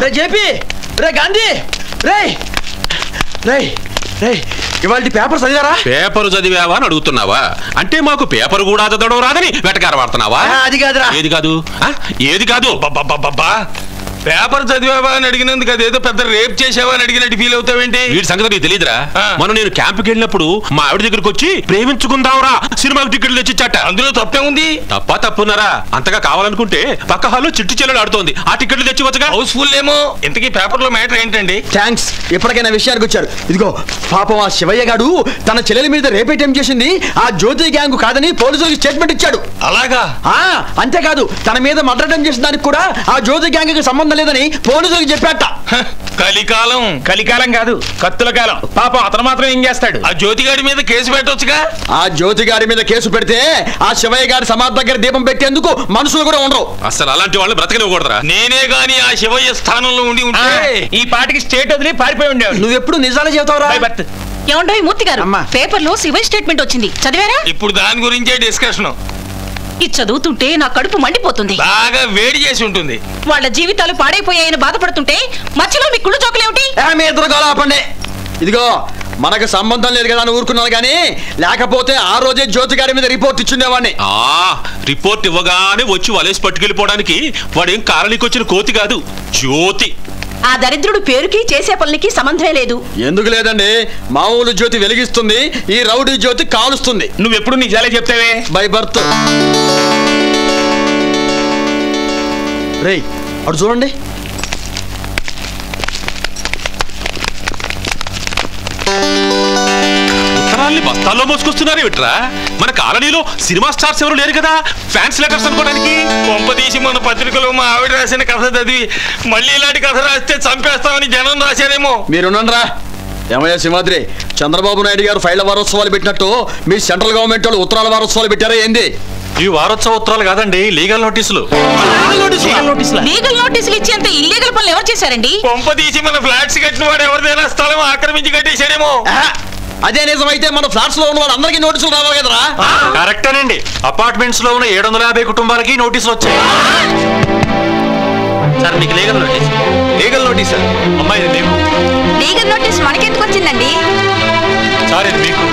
రే JP, రే గాంధీ, రే రే రే ఇవాళ paper చదివారా? Paper చదివావా అని అడుగుతున్నావా? అంటే మాకు పేపర్ కూడా చదవడం రాదని వెటకార వాడుతున్నావా? అది కాదురా. ఏది కాదు? ఏది కాదు? పేపర్ చదివావా అని అడిగినందుకు అదేదో పెద్ద రేప్ చేసావా అని అడిగినట్టు ఫీల్ అవుతావేంటి? వీడి సంగతి నీకు తెలియదురా? మనం నేను క్యాంప్కి వెళ్ళినప్పుడు మా ఆవిడ దగ్గరకు వచ్చి ప్రేమించుకుందాంరా సినిమాకి టికెట్లు తెచ్చిచ్చాట. అందులో తప్పే ఉంది? తప్పున్నారా? అంతగా కావాలనుకుంటే పక్క హాల్లో చిట్టు చెల్లెలు ఆడుతోంది, ఆ టికెట్లు తెచ్చివచ్చుగా. హౌస్ఫుల్ ఏమో. ఇంతకీ పేపర్ లో మ్యాటర్ ఏంటండి? థ్యాంక్స్, ఇప్పటికైనా విషయానికి వచ్చారు. ఇదిగో పాపం ఆ శివయ్య గాడు తన చెల్లెల మీద రేప్ అటెంప్ట్ చేసింది ఆ జ్యోతి గ్యాంగ్ కాదని పోలీసులకు స్టేట్మెంట్ ఇచ్చాడు. అలాగా? అంతేకాదు తన మీద మర్డర్ అటెంప్ట్ చేసిన దానికి కూడా ఆ జ్యోతి గ్యాంగ్ కి సంబంధం లేదని పోలీసులకు చెప్పాట. కలికాలం. కలికాలం కాదు, కత్తుల కాలం. పాపం అతను మాత్రం ఏం చేస్తాడు? ఆ జ్యోతిగాడి మీద కేసు పెట్టొచ్చుగా. ఆ జ్యోతి గారి మీద కేసు పెడితే ఆ శివయ్య గారి సమాధి దగ్గర దీపం పెట్టేందుకు మనుషులు కూడా ఉండవు. అసలు అలాంటి వాళ్ళు బ్రతకనివ్వకూడదురా. నేనే గాని ఆ శివయ్య స్థానంలో ఉండి ఉంటే ఈ పాటికి స్టేట్ వదిలి పారిపోయి ఉండేవాడు. నువ్వు ఎప్పుడు నిజాలే చెబుతావురా? ఏమండో మూర్తి గారు, పేపర్ లో శివయ్య స్టేట్మెంట్ వచ్చింది, చదివారా? ఇప్పుడు దాని గురించే డిస్కషన్. ఇది చదువుతుంటే నా కడుపు మండిపోతుంది. బాగా వేడి చేసి ఉంటుంది. వాళ్ళ జీవితాలు పాడైపోయాయని బాధపడుతుంటే మధ్యలో మీ కుళ్ళు చోకలేమిటి? మీ ఇద్దరు గొడవపండి. ఇదిగో మనకు సంబంధం లేదు కదా అని ఊరుకున్నాను కానీ లేకపోతే ఆ రోజే జ్యోతి గారి మీద రిపోర్ట్ ఇచ్చిండేవాడిని. రిపోర్ట్ ఇవ్వగానే వచ్చి వలేసి పట్టుకెళ్ళిపోవడానికి వాడేం కాలనీకి వచ్చిన కోతి కాదు, జ్యోతి. ఆ దరిద్రుడు పేరుకి చేసే పనులకి సంబంధమే లేదు. ఎందుకు లేదండి, మామూలు జ్యోతి వెలిగిస్తుంది, ఈ రౌడీ జ్యోతి కాలుస్తుంది. నువ్వెప్పుడు నిజాలే చెప్తావే? By birth. రేయ్ అటు చూడండి. ఉత్తరాల్ని బస్తాల్లో మోసుకొస్తున్నారు ఏమిట్రా? మన కాలనీలో సినిమా స్టార్స్ ఎవరు లేరు కదా ఫ్యాన్స్ లెటర్స్ అనుకోవడానికి. కొంపదీసి మన పత్రికలో మా ఆవిడ రాసిన కథ చదివి మళ్ళీ ఇలాంటి కథ రాస్తే చంపేస్తామని జనం రాశారేమో. మీరున్నారా? ఏమయ్యా సింహాద్రి, చంద్రబాబు నాయుడు గారు ఫైళ్ల వారోత్సవాలు పెట్టినట్టు మీ సెంట్రల్ గవర్నమెంట్ వాళ్ళు ఉత్తరాల వారోత్సవాలు పెట్టారా ఏంది? ఈ వారోత్సవ ఉత్తరాలు కాదండి, లీగల్ నోటీసులు. లీగల్ నోటీసులు ఇచ్చేంత ఇల్లీగల్ పనులు ఎవరు చేశారండి? కొంపదీసి మన ఫ్లాట్స్ కట్టిన వాడు ఎవరిదైనా స్థలం ఆక్రమించి కట్టేశారేమో. అదే నిజమైతే మన ఫ్లాట్స్ లో ఉన్న వాళ్ళందరికీ నోటీసులు రావాలి కదరా? కరెక్టేనండి. అపార్ట్మెంట్స్ లో ఉన్న 750 కుటుంబాలకి నోటీసులు వచ్చాయి. సార్ మీకు లీగల్ నోటీస్. లీగల్ నోటీస్ అమ్మాయి ఇది మీకు. లీగల్ నోటీస్ మనకెందుకు వచ్చిందండి? సార్ ఇది మీకు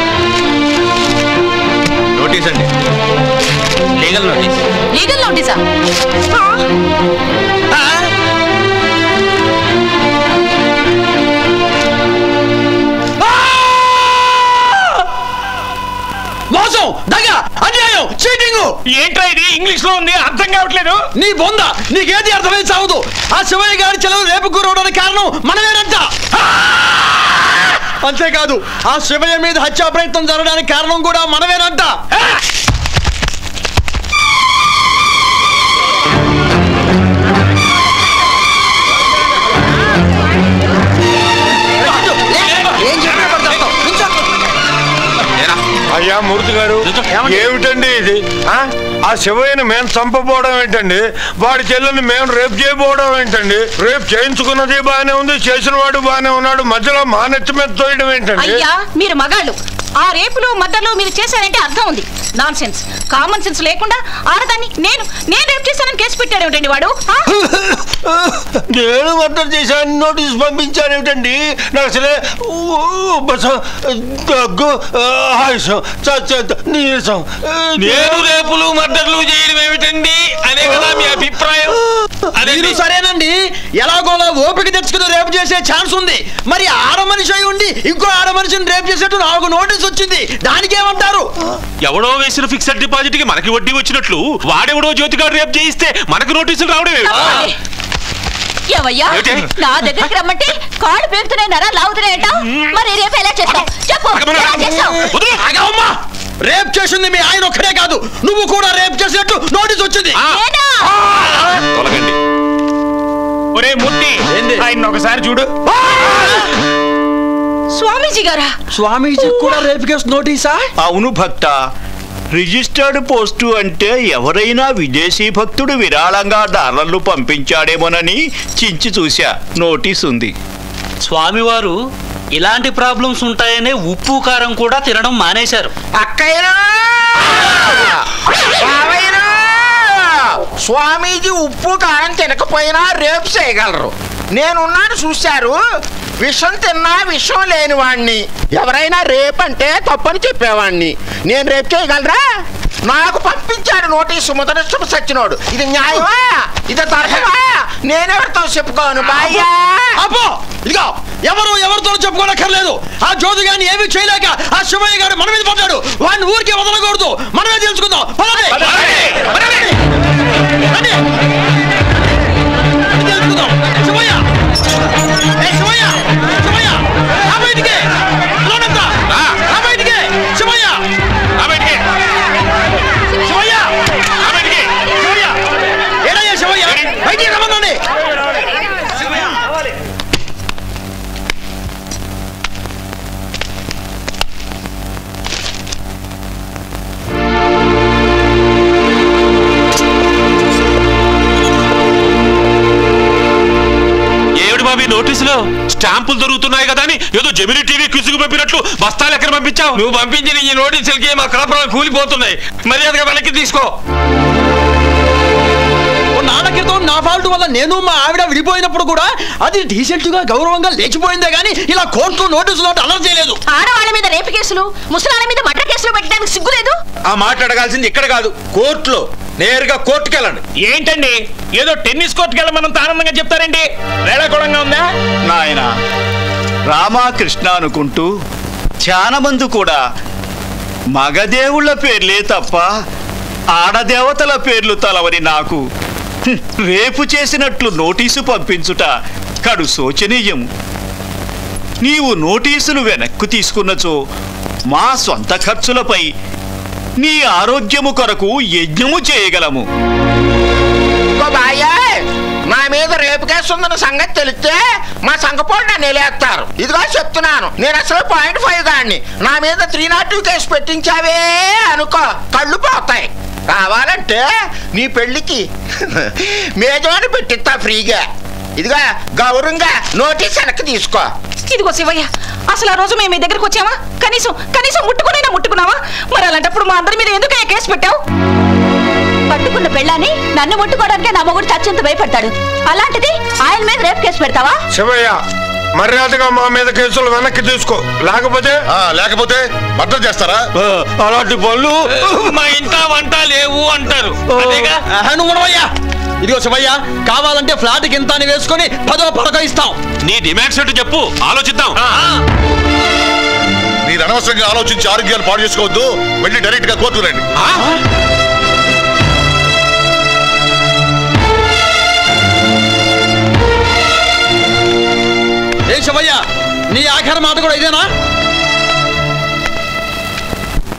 నోటీస్ అండి. Legal notice. లీగల్ నోటీసా? మోసం, దగ, అన్యాయం, చీటింగ్. ఏంట్రా ఇది? ఇంగ్లీష్ లో ఉంది, అర్థం కావట్లేదు. నీ బొంద, నీకేది అర్థమైంది చావదు. ఆ శివయ్య గారి చెలవు రేపు కూరవడానికి కారణం మనమేనంట. అంతేకాదు ఆ శివయ్య మీద హత్యా ప్రయత్నం జరగడానికి కారణం కూడా మనమేనంట. అయ్యా మూర్తి గారు, ఏమిటండి ఇది? ఆ శివయ్యని మేము చంపబోవడం ఏంటండి? వాడి చెల్లెల్ని మేము రేపు చేయబోవడం ఏంటండి? రేపు చేయించుకున్నది బాగానే ఉంది, చేసిన వాడు బాగానే ఉన్నాడు, మధ్యలో మా నెత్తి మీద తోయడం ఏంటండి? అయ్యా మీరు మగాళ్ళు, ఆ రేపులు మద్దలు మీరు చేశారంటే అర్థం ఉంది. నాన్ సెన్స్, కామన్ సెన్స్ లేకుండా ఆడదాన్ని నేను రేపు చేశానని కేసు పెట్టాడు ఏమిటండి వాడు? నేను మర్డర్ చేశాను నోటీస్ పంపించాను ఏమిటండి? నాకు అసలే దగ్గు, ఆయుషం, నీరసం. నేను రేపులు మర్డర్లు చేయడం ఏమిటండి అనే కదా మీ అభిప్రాయం? అదే సరేనండి, ఎలాగోలా ఓపిక తెచ్చుకుని రేపు చేసే ఛాన్స్ ఉంది. మరి ఆడ మనిషి అయి ఉండి ఇంకో ఆడ మనిషిని రేపు చేసేట్టు నాకు నోటీస్ వచ్చింది, దానికేమంటారు? ఎవడో వేసిన ఫిక్స్డ్ డిపాజిట్ కి మనకి వడ్డీ వచ్చినట్లు వాడెవడో జ్యోతిగాడు రేపు చేయిస్తే మనకు నోటీసులు రావడం. ఏవయ్యా, నా దగ్గరికి రమ్మంటే కాళ్ళు పేరుతున్నాయి, నరా లాగుతున్నాయంట. మరి రేపు ఎలా చేస్తావు చెప్పు? రేప్ చేసింది మీ ఆయన ఒక్కడే కాదు, నువ్వు కూడా రేప్ చేసినట్టు నోటీస్ వచ్చింది. ఒరే మూర్తి, ఆయన ఒకసారి చూడు. స్వామీజీ గారా? స్వామీజీ కూడా రేప్ కేసు నోటీసా? అవును భక్త, రిజిస్టర్డ్ పోస్టు అంటే ఎవరైనా విదేశీ భక్తుడు విరాళంగా డాలర్లు పంపించాడేమోనని చించి చూశా, నోటీస్ ఉంది. స్వామివారు ఇలాంటి ప్రాబ్లమ్స్ ఉంటాయనే ఉప్పు కారం కూడా తినడం మానేశారు. స్వామీజీ ఉప్పు కారం తినకపోయినా రేపు చేయగలరు. నేనున్నాను చూశారు. విషం తిన్నా విషం లేని వాణ్ణి. ఎవరైనా రేప్ అంటే తప్పని చెప్పేవాణ్ణి. నేను రేప్ చేయగలరా? నాకు పంపించాడు నోటీసు ముదనష్టం సచ్చినోడు. ఇది న్యాయమా? ఇది ధర్మమా? నేనెవరితో చెప్పుకోను బాయ్యా. అబ్బో ఇదిగో ఎవరితో చెప్పుకోనక్కర్లేదు. ఆ జ్యోతి గారిని ఏమీ చేయలేక ఆ శివయ్య గారు మన మీద పడ్డాడు. వాడిని ఊరికే వదలకూడదు. మనమే తెలుసుకుందాం. తెలుసుకుందాం. శివయ్య శివయ్య శివయ్య ఆ బయటికి ఆ బయటికి శివయ్య ఆ బయటికి శివయ్య ఆ బయటికి శివయ్య ఏడయ్యా శివయ్య బయటికి రమ్మనండి. నోటీసులో స్టాంపులు దొరుకుతున్నాయి కదా అని ఏదో జెమిని టీవీ క్విజ్కు పంపినట్లు బస్తాలు ఎక్కడ పంపించావు? నువ్వు పంపించిన ఈ నోటీసులకి మా కాపురాలు కూలిపోతున్నాయి. మర్యాదగా వెనక్కి తీసుకో. నాన్న క్రితం నా ఫాల్ట్ వల్ల నేను మా ఆవిడ విడిపోయినప్పుడు కూడా అది డీసెంట్ గా గౌరవంగా లేచిపోయిందే గానీ ఇలా కోర్టులో నోటీసులు అలర్ట్ చేయలేదు. ఆడవాళ్ళ మీద రేపు కేసులు, ముసలాళ్ళ మీద మర్డర్ కేసులు పెట్టడానికి సిగ్గులేదు. ఆ మాట అడగాల్సింది ఇక్కడ కాదు, కోర్టులో. నేరుగా కోర్టుకి వెళ్ళండి. ఏంటండి ఏదో టెన్నిస్ కోర్టుకి వెళ్ళమన్నంత ఆనందంగా చెప్తారండి? వేళాకోళంగా ఉందా? నాయన రామకృష్ణ అనుకుంటూ చాలా మంది కూడా మగదేవుళ్ళ పేర్లే తప్ప ఆడదేవతల పేర్లు తలవని నాకు రేపు చేసినట్లు నోటీసు పంపించుట కడు శోచనీయం. నీవు నోటీసులు వెనక్కు తీసుకున్నచో మా సొంత ఖర్చులపై నీ ఆరోగ్యము కొరకు యజ్ఞము చేయగలము. నా మీద రేపు కేసు ఉందన్న సంగతి తెలిస్తే మా సంఘపోడు నన్ను నిలేస్తారు. ఇదిగో చెప్తున్నాను, నేను అసలు 0.5 గాడిని. నా మీద 302 కేసు పెట్టించావే అనుకో, కళ్ళు పోతాయి. కావాలంటే నీ పెళ్లికి మేజోని పెట్టిస్తా ఫ్రీగా. ఇదిగా గౌరవంగా నోటీస్ వెనక్కి తీసుకో. ఇదిగో శివయ్య, అసలు ఆ రోజు మేము మీ దగ్గరకు వచ్చామా? కనీసం ముట్టుకున్నావా? మరి అలాంటప్పుడు మా అందరి మీద ఎందుకు కేసు పెట్టావు? పట్టుకున్న పెళ్ళాన్ని నన్ను ముట్టుకోవడానికే నా మొగుడు చచ్చేంత భయపడతాడు. అలాంటిది ఆయన మీద రేపు కేసు పెడతావా? శివయ్య మర్యాదగా మా మీద కేసులు వెనక్కి తీసుకో, లేకపోతే మర్డర్ చేస్తారా? అలాంటి పనులు మా ఇంట వంట లేవు అంటారు. ఇదిగో శివయ్య, కావాలంటే ఫ్లాట్ కింద వేసుకొని 10వ పడక ఇస్తాం. నీ డిమాండ్స్ ఏంటో చెప్పు, ఆలోచిద్దాం. మీరు అనవసరంగా ఆలోచించి ఆరోగ్యాలు పాడు చేసుకోవద్దు. వెళ్ళి డైరెక్ట్ గా కోర్టుకు రండి. ఏ శివయ్య, నీ ఆఖరి మాట కూడా ఇదేనా?